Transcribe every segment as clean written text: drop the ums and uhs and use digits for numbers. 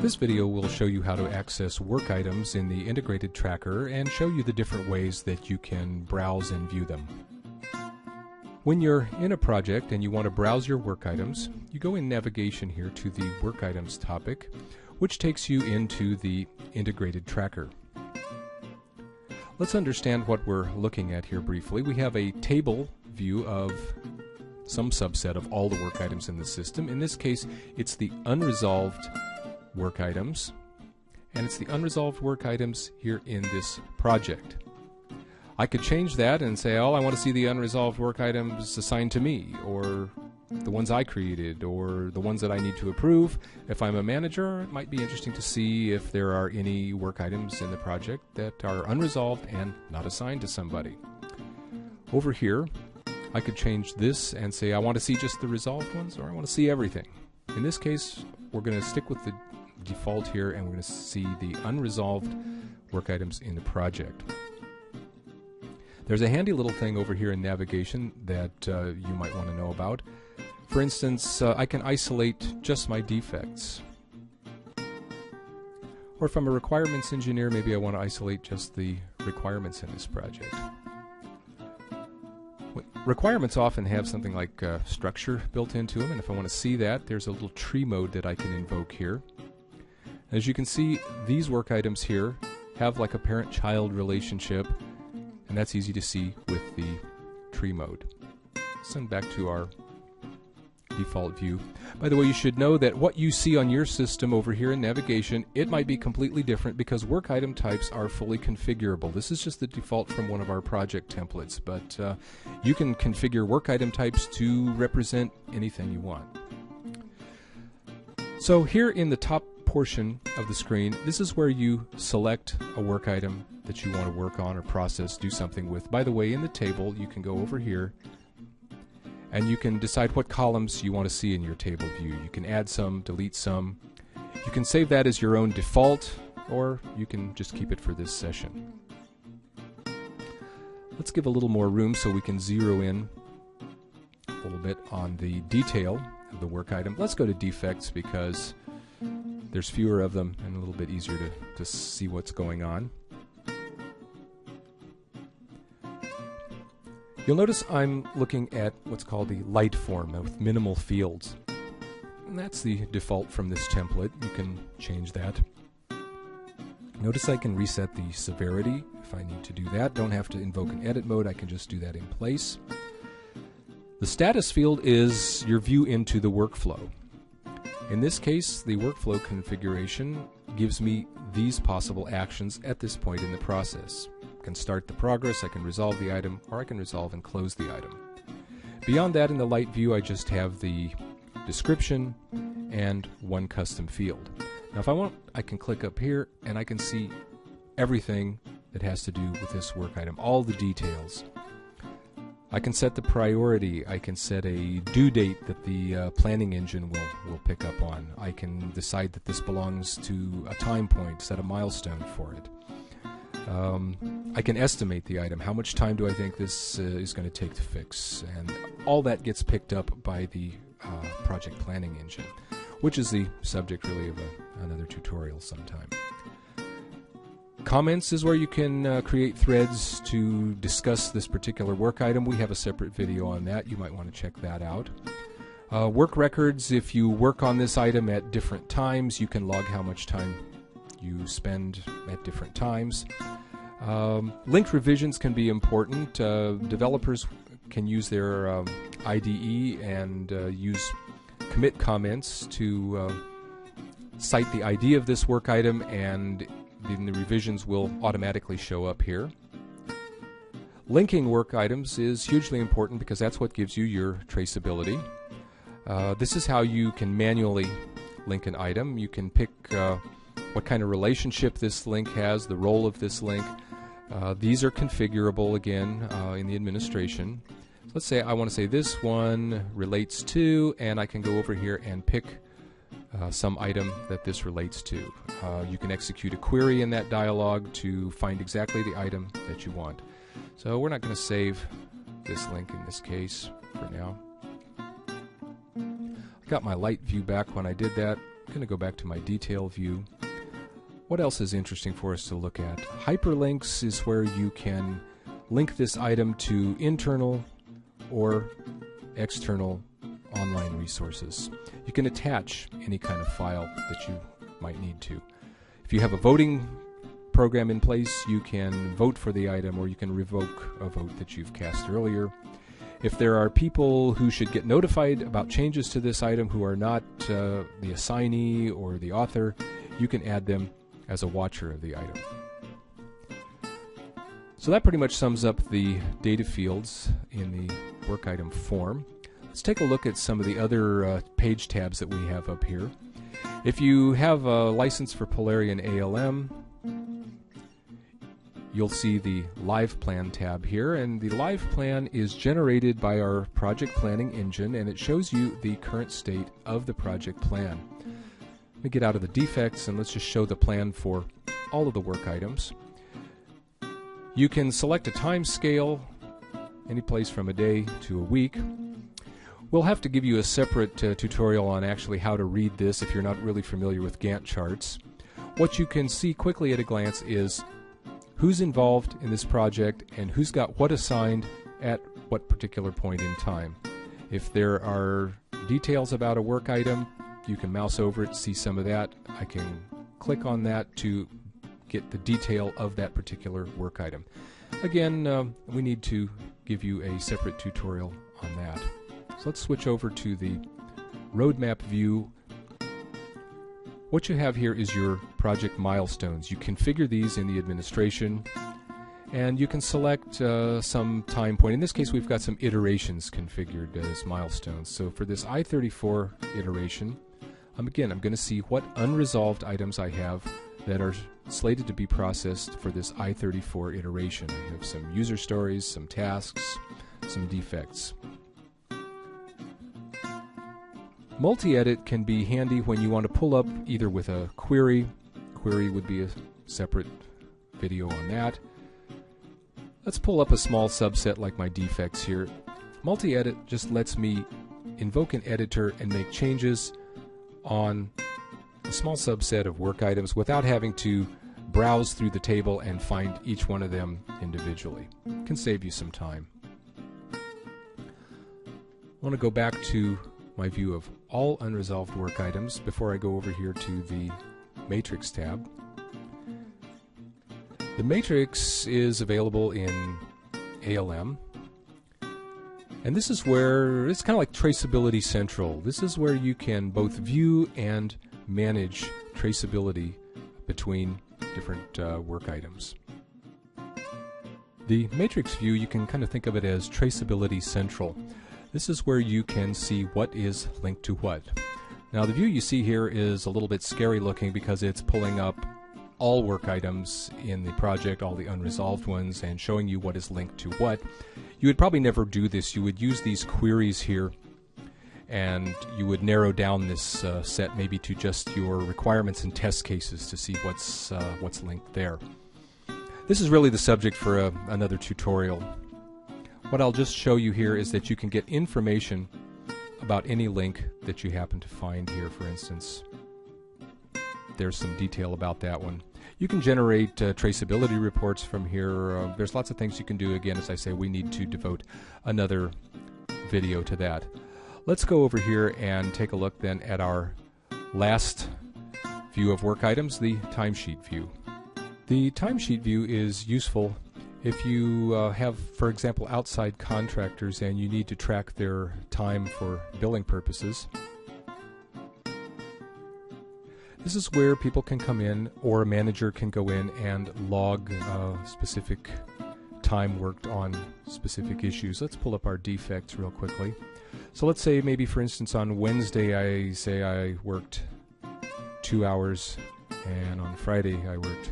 This video will show you how to access work items in the integrated tracker and show you the different ways that you can browse and view them. When you're in a project and you want to browse your work items, you go in navigation here to the work items topic, which takes you into the integrated tracker. Let's understand what we're looking at here briefly. We have a table view of some subset of all the work items in the system. In this case, it's the unresolved work items, and it's the unresolved work items here in this project. I could change that and say, oh, I want to see the unresolved work items assigned to me, or the ones I created, or the ones that I need to approve. If I'm a manager, it might be interesting to see if there are any work items in the project that are unresolved and not assigned to somebody. Over here, I could change this and say I want to see just the resolved ones, or I want to see everything. In this case, we're going to stick with the default here, and we're going to see the unresolved work items in the project. There's a handy little thing over here in navigation that you might want to know about. For instance, I can isolate just my defects. Or if I'm a requirements engineer, maybe I want to isolate just the requirements in this project. Requirements often have something like structure built into them, and if I want to see that, there's a little tree mode that I can invoke here. As you can see, these work items here have like a parent-child relationship, and that's easy to see with the tree mode. Send back to our default view. By the way, you should know that what you see on your system over here in navigation, it might be completely different because work item types are fully configurable. This is just the default from one of our project templates, but you can configure work item types to represent anything you want. So here in the top portion of the screen, this is where you select a work item that you want to work on or process, do something with. By the way, in the table, you can go over here and you can decide what columns you want to see in your table view. You can add some, delete some. You can save that as your own default, or you can just keep it for this session. Let's give a little more room so we can zero in a little bit on the detail of the work item. Let's go to defects because there's fewer of them and a little bit easier to see what's going on. You'll notice I'm looking at what's called the light form with minimal fields. And that's the default from this template. You can change that. Notice I can reset the severity if I need to do that. Don't have to invoke an edit mode. I can just do that in place. The status field is your view into the workflow. In this case, the workflow configuration gives me these possible actions at this point in the process. I can start the progress, I can resolve the item, or I can resolve and close the item. Beyond that, in the light view, I just have the description and one custom field. Now if I want, I can click up here and I can see everything that has to do with this work item, all the details. I can set the priority, I can set a due date that the planning engine will pick up on. I can decide that this belongs to a time point, set a milestone for it. I can estimate the item. How much time do I think this is going to take to fix? And all that gets picked up by the project planning engine, which is the subject really of another tutorial sometime. Comments is where you can create threads to discuss this particular work item. We have a separate video on that. You might want to check that out. Work records, if you work on this item at different times, you can log how much time you spend at different times. Linked revisions can be important. Developers can use their IDE and use commit comments to cite the ID of this work item, and then the revisions will automatically show up here. Linking work items is hugely important because that's what gives you your traceability. This is how you can manually link an item. You can pick what kind of relationship this link has, the role of this link. These are configurable again in the administration. So let's say I want to say this one relates to, and I can go over here and pick some item that this relates to. You can execute a query in that dialog to find exactly the item that you want. So we're not going to save this link in this case for now. I got my light view back when I did that. I'm going to go back to my detail view. What else is interesting for us to look at? Hyperlinks is where you can link this item to internal or external online resources. You can attach any kind of file that you might need to. If you have a voting program in place, you can vote for the item, or you can revoke a vote that you've cast earlier. If there are people who should get notified about changes to this item who are not the assignee or the author, you can add them as a watcher of the item. So that pretty much sums up the data fields in the work item form. Let's take a look at some of the other page tabs that we have up here. If you have a license for Polarian ALM, you'll see the Live Plan tab here, and the Live Plan is generated by our project planning engine, and it shows you the current state of the project plan. Let me get out of the defects and let's just show the plan for all of the work items. You can select a time scale, any place from a day to a week. We'll have to give you a separate tutorial on actually how to read this if you're not really familiar with Gantt charts. What you can see quickly at a glance is who's involved in this project and who's got what assigned at what particular point in time. If there are details about a work item, you can mouse over it, see some of that. I can click on that to get the detail of that particular work item. Again, we need to give you a separate tutorial on that. So let's switch over to the roadmap view. What you have here is your project milestones. You configure these in the administration, and you can select some time point. In this case, we've got some iterations configured as milestones. So for this I-34 iteration, again, I'm going to see what unresolved items I have that are slated to be processed for this I-34 iteration. I have some user stories, some tasks, some defects. Multi-edit can be handy when you want to pull up either with a query. Query would be a separate video on that. Let's pull up a small subset like my defects here. Multi-edit just lets me invoke an editor and make changes on a small subset of work items without having to browse through the table and find each one of them individually. It can save you some time. I want to go back to my view of all unresolved work items before I go over here to the Matrix tab. The Matrix is available in ALM, and this is where it's kind of like Traceability Central. This is where you can both view and manage traceability between different work items. The Matrix view, you can kind of think of it as Traceability Central. This is where you can see what is linked to what. Now the view you see here is a little bit scary looking because it's pulling up all work items in the project, all the unresolved ones, and showing you what is linked to what. You would probably never do this. You would use these queries here, and you would narrow down this set maybe to just your requirements and test cases to see what's linked there. This is really the subject for another tutorial. What I'll just show you here is that you can get information about any link that you happen to find here, for instance. There's some detail about that one. You can generate traceability reports from here. There's lots of things you can do. Again, as I say, we need to devote another video to that. Let's go over here and take a look then at our last view of work items, the timesheet view. The timesheet view is useful if you have, for example, outside contractors and you need to track their time for billing purposes. This is where people can come in, or a manager can go in and log specific time worked on specific issues. Let's pull up our defects real quickly. So let's say maybe, for instance, on Wednesday I say I worked 2 hours, and on Friday I worked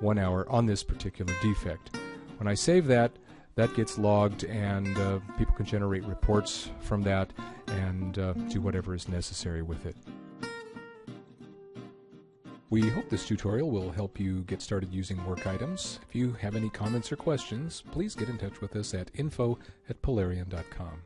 1 hour on this particular defect. When I save that, that gets logged, and people can generate reports from that and do whatever is necessary with it. We hope this tutorial will help you get started using work items. If you have any comments or questions, please get in touch with us at info@polarian.com.